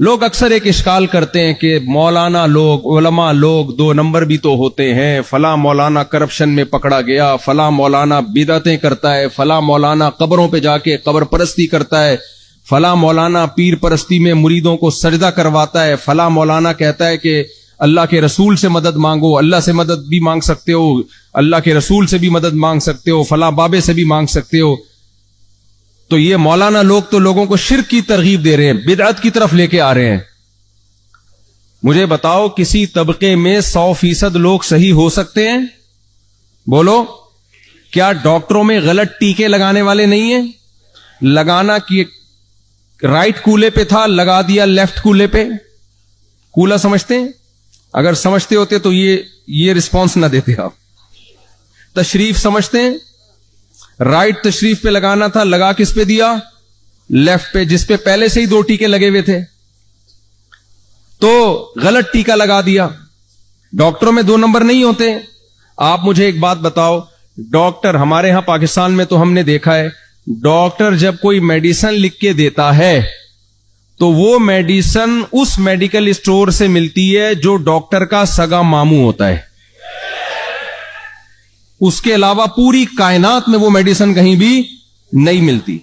لوگ اکثر ایک اشکال کرتے ہیں کہ مولانا لوگ، علماء لوگ 2 نمبر بھی تو ہوتے ہیں، فلاں مولانا کرپشن میں پکڑا گیا، فلاں مولانا بدعتیں کرتا ہے، فلاں مولانا قبروں پہ جا کے قبر پرستی کرتا ہے، فلاں مولانا پیر پرستی میں مریدوں کو سجدہ کرواتا ہے، فلاں مولانا کہتا ہے کہ اللہ کے رسول سے مدد مانگو، اللہ سے مدد بھی مانگ سکتے ہو، اللہ کے رسول سے بھی مدد مانگ سکتے ہو، فلاں بابے سے بھی مانگ سکتے ہو. تو یہ مولانا لوگ تو لوگوں کو شرک کی ترغیب دے رہے ہیں، بدعت کی طرف لے کے آ رہے ہیں. مجھے بتاؤ کسی طبقے میں 100% لوگ صحیح ہو سکتے ہیں؟ بولو. کیا ڈاکٹروں میں غلط ٹیکے لگانے والے نہیں ہیں؟ لگانا کہ رائٹ کولے پہ تھا، لگا دیا لیفٹ کولے پہ. کولا سمجھتے ہیں؟ اگر سمجھتے ہوتے تو یہ رسپانس نہ دیتے آپ. تشریف سمجھتے ہیں؟ رائٹ تشریف پہ لگانا تھا، لگا کس پہ دیا؟ لیفٹ پہ، جس پہ پہلے سے ہی 2 ٹیکے لگے ہوئے تھے. تو غلط ٹیکا لگا دیا. ڈاکٹروں میں 2 نمبر نہیں ہوتے. آپ مجھے ایک بات بتاؤ، ڈاکٹر ہمارے ہاں پاکستان میں تو ہم نے دیکھا ہے، ڈاکٹر جب کوئی میڈیسن لکھ کے دیتا ہے تو وہ میڈیسن اس میڈیکل اسٹور سے ملتی ہے جو ڈاکٹر کا سگا ماموں ہوتا ہے. اس کے علاوہ پوری کائنات میں وہ میڈیسن کہیں بھی نہیں ملتی،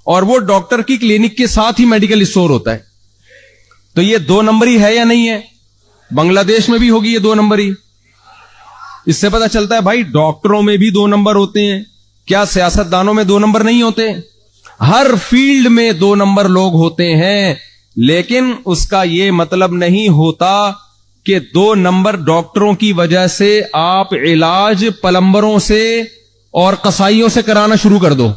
اور وہ ڈاکٹر کی کلینک کے ساتھ ہی میڈیکل اسٹور ہوتا ہے. تو یہ 2 نمبری ہے یا نہیں ہے؟ بنگلہ دیش میں بھی ہوگی یہ 2 نمبری. اس سے پتہ چلتا ہے بھائی ڈاکٹروں میں بھی 2 نمبر ہوتے ہیں. کیا سیاست دانوں میں 2 نمبر نہیں ہوتے؟ ہر فیلڈ میں 2 نمبر لوگ ہوتے ہیں. لیکن اس کا یہ مطلب نہیں ہوتا کہ 2 نمبر ڈاکٹروں کی وجہ سے آپ علاج پلمبروں سے اور قصائیوں سے کرانا شروع کر دو.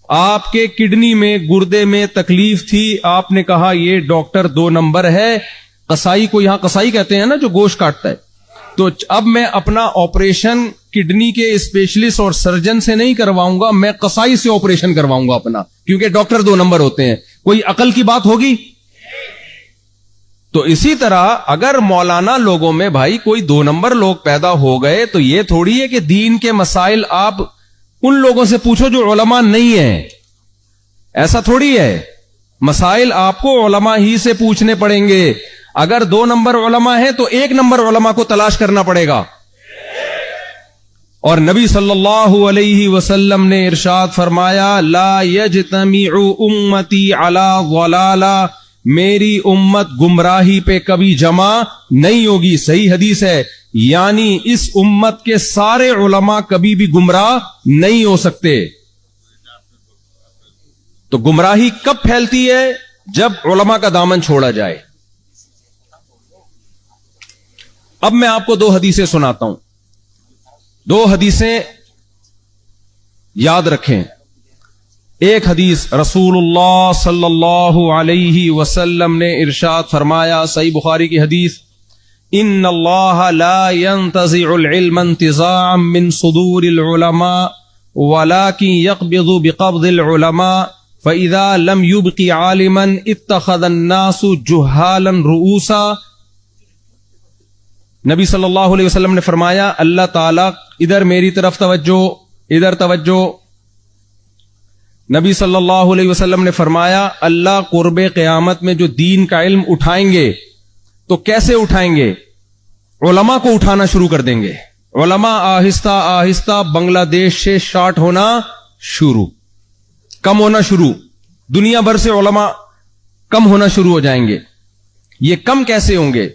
آپ کے کڈنی میں، گردے میں تکلیف تھی، آپ نے کہا یہ ڈاکٹر 2 نمبر ہے. قصائی کو یہاں قصائی کہتے ہیں نا، جو گوشت کاٹتا ہے. تو اب میں اپنا آپریشن کڈنی کے اسپیشلسٹ اور سرجن سے نہیں کرواؤں گا، میں قصائی سے آپریشن کرواؤں گا اپنا، کیونکہ ڈاکٹر 2 نمبر ہوتے ہیں. کوئی عقل کی بات ہوگی؟ تو اسی طرح اگر مولانا لوگوں میں بھائی کوئی 2 نمبر لوگ پیدا ہو گئے تو یہ تھوڑی ہے کہ دین کے مسائل آپ ان لوگوں سے پوچھو جو علماء نہیں ہیں. ایسا تھوڑی ہے. مسائل آپ کو علماء ہی سے پوچھنے پڑیں گے. اگر 2 نمبر علماء ہیں تو 1 نمبر علماء کو تلاش کرنا پڑے گا. اور نبی صلی اللہ علیہ وسلم نے ارشاد فرمایا، لا یجتمع امتی علی ضلالہ، میری امت گمراہی پہ کبھی جمع نہیں ہوگی. صحیح حدیث ہے. یعنی اس امت کے سارے علماء کبھی بھی گمراہ نہیں ہو سکتے. تو گمراہی کب پھیلتی ہے؟ جب علماء کا دامن چھوڑا جائے. اب میں آپ کو 2 حدیثیں سناتا ہوں. 2 حدیثیں یاد رکھیں. ایک حدیث رسول اللہ صلی اللہ علیہ وسلم نے ارشاد فرمایا، صحیح بخاری کی حدیث، ان اللہ لا ينتزع العلم انتزاعا من صدور العلماء ولكن يقبض بقبض العلماء فإذا لم يبق عالما اتخذ الناس جهالا رؤوسا. نبی صلی اللہ علیہ وسلم نے فرمایا، اللہ تعالیٰ، ادھر میری طرف توجہ، ادھر توجہ. نبی صلی اللہ علیہ وسلم نے فرمایا اللہ قرب قیامت میں جو دین کا علم اٹھائیں گے تو کیسے اٹھائیں گے؟ علماء کو اٹھانا شروع کر دیں گے. علماء آہستہ آہستہ بنگلہ دیش سے شارٹ ہونا شروع، کم ہونا شروع. دنیا بھر سے علماء کم ہونا شروع ہو جائیں گے. یہ کم کیسے ہوں گے؟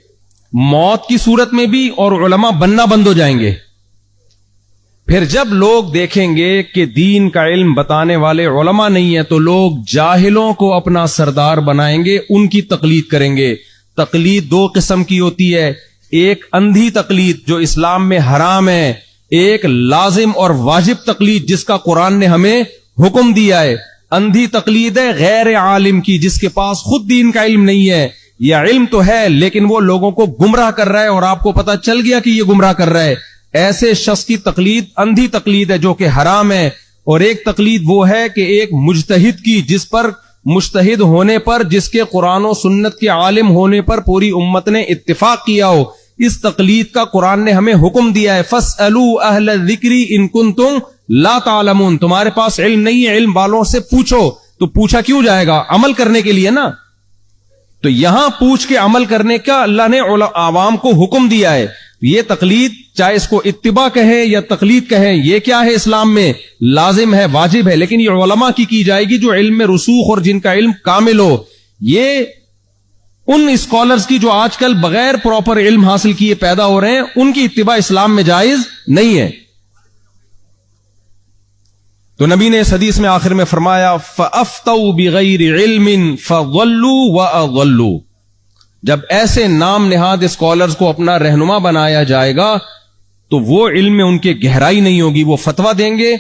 موت کی صورت میں بھی، اور علماء بننا بند ہو جائیں گے. پھر جب لوگ دیکھیں گے کہ دین کا علم بتانے والے علماء نہیں ہیں تو لوگ جاہلوں کو اپنا سردار بنائیں گے، ان کی تقلید کریں گے. تقلید 2 قسم کی ہوتی ہے. ایک اندھی تقلید جو اسلام میں حرام ہے، ایک لازم اور واجب تقلید جس کا قرآن نے ہمیں حکم دیا ہے. اندھی تقلید ہے غیر عالم کی، جس کے پاس خود دین کا علم نہیں ہے، یا علم تو ہے لیکن وہ لوگوں کو گمراہ کر رہا ہے اور آپ کو پتا چل گیا کہ یہ گمراہ کر رہا ہے. ایسے شخص کی تقلید اندھی تقلید ہے جو کہ حرام ہے. اور ایک تقلید وہ ہے کہ ایک مجتہد کی، جس پر مجتہد ہونے پر، جس کے قرآن و سنت کے عالم ہونے پر پوری امت نے اتفاق کیا ہو. اس تقلید کا قرآن نے ہمیں حکم دیا ہے، فَاسْأَلُوا أَهْلَ الذِّكْرِ إِن كُنتُمْ لَا تَعْلَمُونَ. تمہارے پاس علم نہیں ہے، علم والوں سے پوچھو. تو پوچھا کیوں جائے گا؟ عمل کرنے کے لیے نا. تو یہاں پوچھ کے عمل کرنے کا اللہ نے عوام کو حکم دیا ہے. یہ تقلید، چاہے اس کو اتباع کہیں یا تقلید کہیں، یہ کیا ہے اسلام میں لازم ہے، واجب ہے، لیکن یہ علماء کی جائے گی جو علم میں رسوخ اور جن کا علم کامل ہو. یہ ان اسکالرز کی جو آج کل بغیر پراپر علم حاصل کیے پیدا ہو رہے ہیں، ان کی اتباع اسلام میں جائز نہیں ہے. تو نبی نے اس حدیث میں آخر میں فرمایا فَأَفْتَوْا بِغَيْرِ عِلْمٍ فَضَلُّوا وَأَضَلُّوا. جب ایسے نام نہاد اسکالرز کو اپنا رہنما بنایا جائے گا تو وہ علم میں ان کے گہرائی نہیں ہوگی، وہ فتویٰ دیں گے،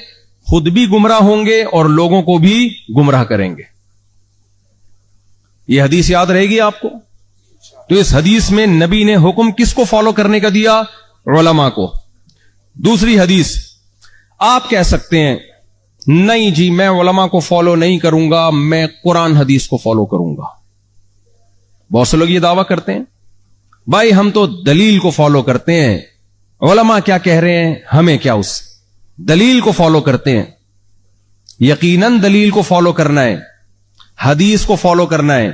خود بھی گمراہ ہوں گے اور لوگوں کو بھی گمراہ کریں گے. یہ حدیث یاد رہے گی آپ کو. تو اس حدیث میں نبی نے حکم کس کو فالو کرنے کا دیا؟ علماء کو. دوسری حدیث، آپ کہہ سکتے ہیں نہیں جی میں علماء کو فالو نہیں کروں گا، میں قرآن حدیث کو فالو کروں گا. بہت سے لوگ یہ دعویٰ کرتے ہیں بھائی ہم تو دلیل کو فالو کرتے ہیں، علماء کیا کہہ رہے ہیں ہمیں کیا، اس دلیل کو فالو کرتے ہیں. یقیناً دلیل کو فالو کرنا ہے، حدیث کو فالو کرنا ہے،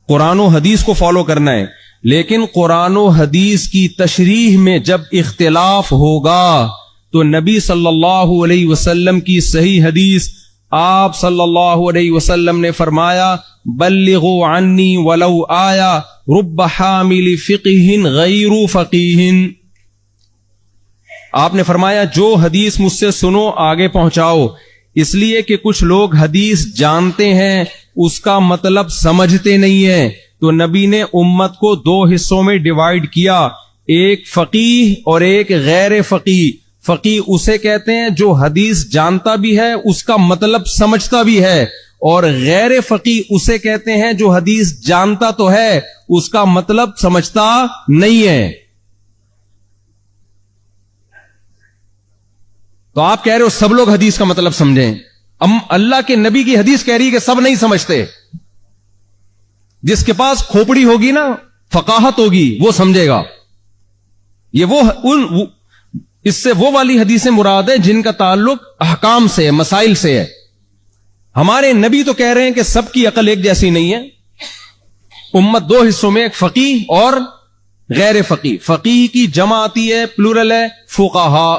قرآن و حدیث کو فالو کرنا ہے، لیکن قرآن و حدیث کی تشریح میں جب اختلاف ہوگا تو نبی صلی اللہ علیہ وسلم کی صحیح حدیث، آپ صلی اللہ علیہ وسلم نے فرمایا بلغوا عنی ولو آیا رب حامل فقہ غیر فقیہ. آپ نے فرمایا جو حدیث مجھ سے سنو آگے پہنچاؤ، اس لیے کہ کچھ لوگ حدیث جانتے ہیں اس کا مطلب سمجھتے نہیں ہیں. تو نبی نے امت کو دو حصوں میں ڈیوائیڈ کیا، ایک فقیہ اور ایک غیر فقیہ. فقیہ اسے کہتے ہیں جو حدیث جانتا بھی ہے اس کا مطلب سمجھتا بھی ہے، اور غیر فقیہ اسے کہتے ہیں جو حدیث جانتا تو ہے اس کا مطلب سمجھتا نہیں ہے. تو آپ کہہ رہے ہو سب لوگ حدیث کا مطلب سمجھیں، اللہ کے نبی کی حدیث کہہ رہی ہے کہ سب نہیں سمجھتے. جس کے پاس کھوپڑی ہوگی نا، فقاہت ہوگی، وہ سمجھے گا. یہ اس سے وہ والی حدیثیں مراد ہے جن کا تعلق احکام سے، مسائل سے ہے. ہمارے نبی تو کہہ رہے ہیں کہ سب کی عقل ایک جیسی نہیں ہے. امت دو حصوں میں، ایک فقیہ اور غیر فقیہ. فقیہ کی جمع آتی ہے، پلورل ہے، فقہا.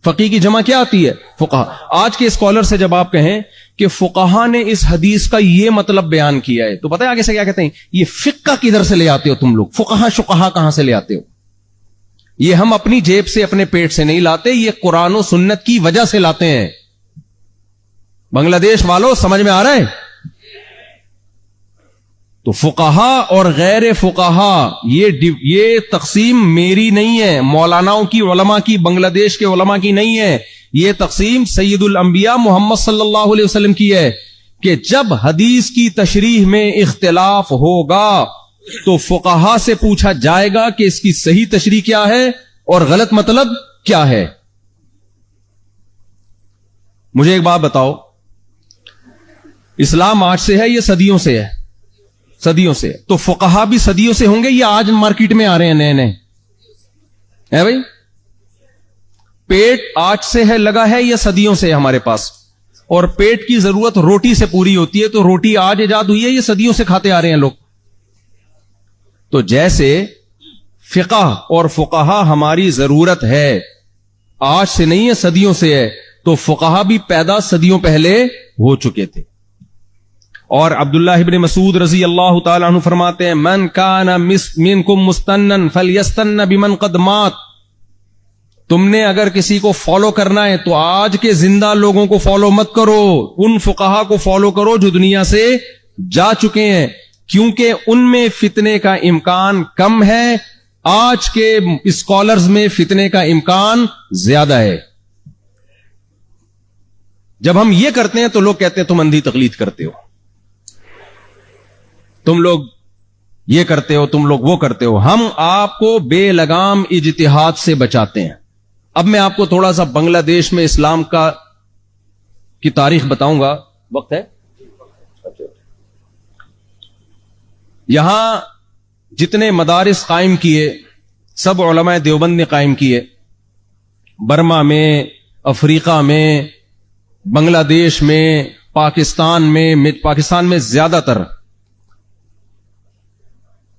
فقیہ کی جمع کیا آتی ہے؟ فقہا. آج کے اسکالر سے جب آپ کہیں کہ فقہا نے اس حدیث کا یہ مطلب بیان کیا ہے تو پتہ ہے آگے سے کیا کہتے ہیں؟ یہ فقہ کدھر سے لے آتے ہو تم لوگ؟ فقہا شقہا کہاں سے لے آتے ہو؟ یہ ہم اپنی جیب سے، اپنے پیٹ سے نہیں لاتے، یہ قرآن و سنت کی وجہ سے لاتے ہیں. بنگلہ دیش والوں سمجھ میں آ رہا ہے؟ تو فقہا اور غیر فقہا یہ تقسیم میری نہیں ہے، مولاناؤں کی، علماء کی، بنگلہ دیش کے علماء کی نہیں ہے. یہ تقسیم سید الانبیاء محمد صلی اللہ علیہ وسلم کی ہے کہ جب حدیث کی تشریح میں اختلاف ہوگا تو فقہا سے پوچھا جائے گا کہ اس کی صحیح تشریح کیا ہے اور غلط مطلب کیا ہے. مجھے ایک بات بتاؤ، اسلام آج سے ہے یا صدیوں سے ہے؟ صدیوں سے. تو فقہا بھی صدیوں سے ہوں گے یا آج مارکیٹ میں آ رہے ہیں نئے نئے؟ ہے بھائی، پیٹ آج سے ہے لگا ہے یا صدیوں سے ہے ہمارے پاس؟ اور پیٹ کی ضرورت روٹی سے پوری ہوتی ہے، تو روٹی آج ایجاد ہوئی ہے یا صدیوں سے کھاتے آ رہے ہیں لوگ؟ تو جیسے فقہ اور فقہا ہماری ضرورت ہے، آج سے نہیں ہے، صدیوں سے ہے، تو فقہا بھی پیدا صدیوں پہلے ہو چکے تھے. اور عبداللہ ابن مسعود رضی اللہ تعالی عنہ فرماتے ہیں من کان منکم مستنن فلیستن بمن قد مات. تم نے اگر کسی کو فالو کرنا ہے تو آج کے زندہ لوگوں کو فالو مت کرو، ان فقہا کو فالو کرو جو دنیا سے جا چکے ہیں، کیونکہ ان میں فتنے کا امکان کم ہے، آج کے اسکالرز میں فتنے کا امکان زیادہ ہے. جب ہم یہ کرتے ہیں تو لوگ کہتے ہیں تم اندھی تقلید کرتے ہو، تم لوگ یہ کرتے ہو، تم لوگ وہ کرتے ہو. ہم آپ کو بے لگام اجتہاد سے بچاتے ہیں. اب میں آپ کو تھوڑا سا بنگلہ دیش میں اسلام کی تاریخ بتاؤں گا. وقت ہے؟ یہاں جتنے مدارس قائم کیے سب علماء دیوبند نے قائم کیے. برما میں، افریقہ میں، بنگلہ دیش میں، پاکستان میں زیادہ تر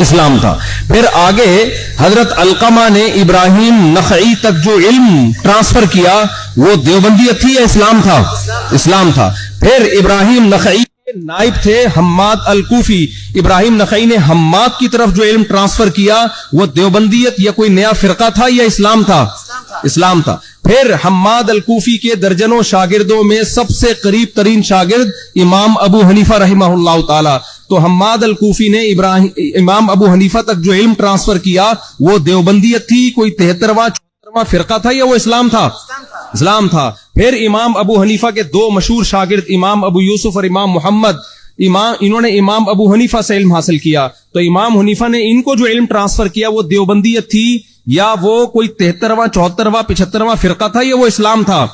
اسلام تھا. پھر آگے حضرت علقمہ نے ابراہیم نخعی تک جو علم ٹرانسفر کیا وہ دیوبندیت تھی یا اسلام تھا؟ اسلام تھا. پھر ابراہیم نخعی نائب تھے حماد الکوفی. ابراہیم نخعی نے حماد کی طرف جو علم ٹرانسفر کیا وہ دیوبندیت یا کوئی نیا فرقہ تھا یا اسلام تھا؟ اسلام تھا. پھر حماد الکوفی کے درجنوں شاگردوں میں سب سے قریب ترین شاگرد امام ابو حنیفہ رحمہ اللہ تعالی. تو حماد الکوفی نے امام ابو حنیفہ تک جو علم ٹرانسفر کیا وہ دیوبندیت تھی، کوئی 73واں فرقہ تھا یا وہ اسلام تھا؟ اسلام تھا. پھر امام ابو حنیفہ کے دو مشہور شاگرد امام ابو یوسف اور امام محمد، انہوں نے امام ابو حنیفہ سے علم حاصل کیا. تو امام حنیفہ نے ان کو جو علم ٹرانسفر کیا وہ دیوبندیت تھی یا وہ کوئی 73واں 74واں 75واں فرقہ تھا یا وہ اسلام تھا؟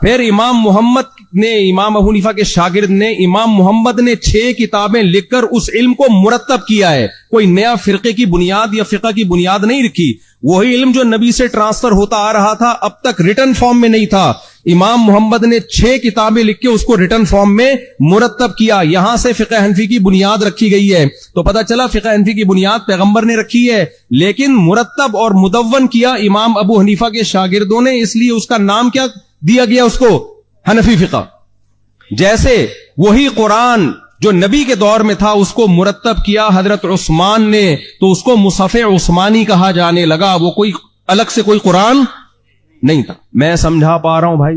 پھر امام محمد نے، امام ابو حنیفہ کے شاگرد نے، امام محمد نے 6 کتابیں لکھ کر اس علم کو مرتب کیا ہے. کوئی نیا فرقے کی بنیاد یا فقہ کی بنیاد نہیں رکھی. وہی علم جو نبی سے ٹرانسفر ہوتا آ رہا تھا اب تک ریٹن فارم میں نہیں تھا. امام محمد نے 6 کتابیں لکھ کے اس کو ریٹن فارم میں مرتب کیا. یہاں سے فقہ حنفی کی بنیاد رکھی گئی ہے. تو پتہ چلا فقہ حنفی کی بنیاد پیغمبر نے رکھی ہے لیکن مرتب اور مدون کیا امام ابو حنیفہ کے شاگردوں نے، اس لیے اس کا نام کیا دیا گیا اس کو؟ حنفی فقہ. جیسے وہی قرآن جو نبی کے دور میں تھا اس کو مرتب کیا حضرت عثمان نے تو اس کو مصحف عثمانی کہا جانے لگا. وہ کوئی الگ سے کوئی قرآن نہیں تھا. میں سمجھا پا رہا ہوں بھائی؟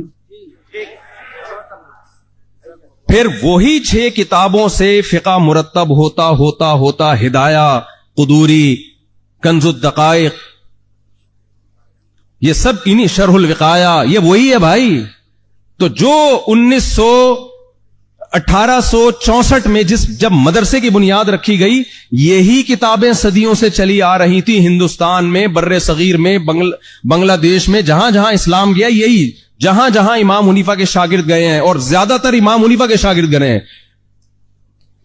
پھر وہی 6 کتابوں سے فقہ مرتب ہوتا ہوتا ہوتا ہدایہ، قدوری، کنز الدقائق، یہ سب انہی، شرح الوقایہ، یہ وہی ہے بھائی. تو جو 1864 میں جب مدرسے کی بنیاد رکھی گئی، یہی کتابیں صدیوں سے چلی آ رہی تھی ہندوستان میں، بر صغیر میں، بنگلہ دیش میں، جہاں جہاں اسلام گیا، یہی جہاں جہاں امام حنیفہ کے شاگرد گئے ہیں، اور زیادہ تر امام حنیفہ کے شاگرد گئے ہیں.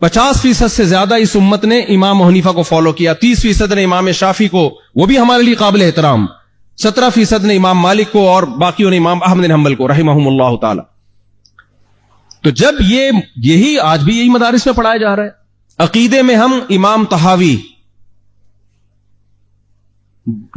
50% سے زیادہ اس امت نے امام حنیفہ کو فالو کیا. 30% نے امام شافعی کو، وہ بھی ہمارے لیے قابل احترام. 17% نے امام مالک کو، اور باقیوں نے امام احمد بن حنبل کو رحمہم اللہ تعالی. تو جب یہی آج بھی یہی مدارس میں پڑھایا جا رہا ہے. عقیدے میں ہم امام طحاوی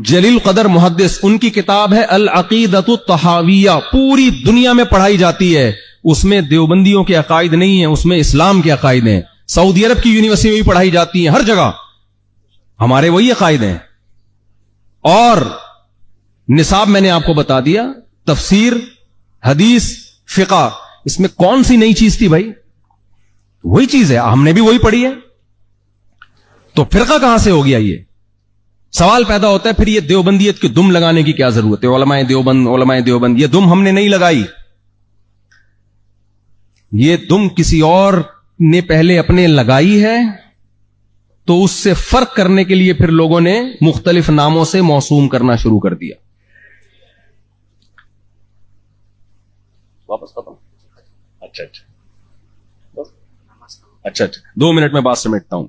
جلیل قدر محدث، ان کی کتاب ہے العقیدۃ الطحاویہ، پوری دنیا میں پڑھائی جاتی ہے. اس میں دیوبندیوں کے عقائد نہیں ہیں، اس میں اسلام کے عقائد ہیں. سعودی عرب کی یونیورسٹی میں بھی پڑھائی جاتی ہیں، ہر جگہ ہمارے وہی عقائد ہیں. اور نصاب میں نے آپ کو بتا دیا، تفسیر، حدیث، فقہ، اس میں کون سی نئی چیز تھی بھائی؟ وہی چیز ہے، ہم نے بھی وہی پڑھی ہے. تو فرقہ کہاں سے ہو گیا؟ یہ سوال پیدا ہوتا ہے. پھر یہ دیوبندیت کی دم لگانے کی کیا ضرورت ہے؟ علماء دیوبند، علماء دیوبند، یہ دم ہم نے نہیں لگائی. یہ دم کسی اور نے پہلے اپنے لگائی ہے، تو اس سے فرق کرنے کے لیے پھر لوگوں نے مختلف ناموں سے موسوم کرنا شروع کر دیا. واپس ختم. اچھا 2 منٹ میں بات سمیٹتا ہوں.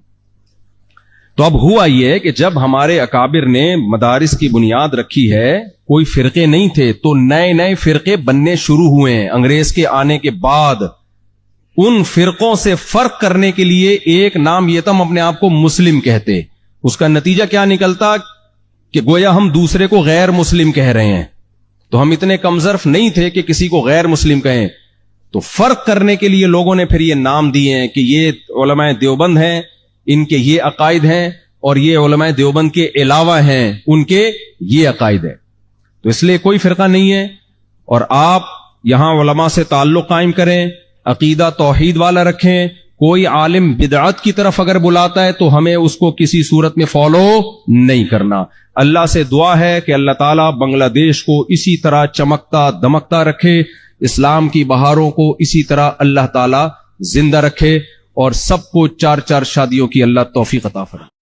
تو اب ہوا یہ کہ جب ہمارے اکابر نے مدارس کی بنیاد رکھی ہے، کوئی فرقے نہیں تھے، تو نئے نئے فرقے بننے شروع ہوئے ہیں. انگریز کے آنے کے بعد ان فرقوں سے فرق کرنے کے لیے ایک نام یہ تم اپنے آپ کو مسلم کہتے. اس کا نتیجہ کیا نکلتا کہ گویا ہم دوسرے کو غیر مسلم کہہ رہے ہیں. تو ہم اتنے کمظرف نہیں تھے کہ کسی کو غیر مسلم کہیں. تو فرق کرنے کے لیے لوگوں نے پھر یہ نام دیے ہیں کہ یہ علماء دیوبند ہیں، ان کے یہ عقائد ہیں، اور یہ علماء دیوبند کے علاوہ ہیں، ان کے یہ عقائد ہیں. تو اس لیے کوئی فرقہ نہیں ہے. اور آپ یہاں علماء سے تعلق قائم کریں، عقیدہ توحید والا رکھیں. کوئی عالم بدعت کی طرف اگر بلاتا ہے تو ہمیں اس کو کسی صورت میں فالو نہیں کرنا. اللہ سے دعا ہے کہ اللہ تعالیٰ بنگلہ دیش کو اسی طرح چمکتا دمکتا رکھے، اسلام کی بہاروں کو اسی طرح اللہ تعالیٰ زندہ رکھے، اور سب کو 4 شادیوں کی اللہ توفیق عطا فرمائے.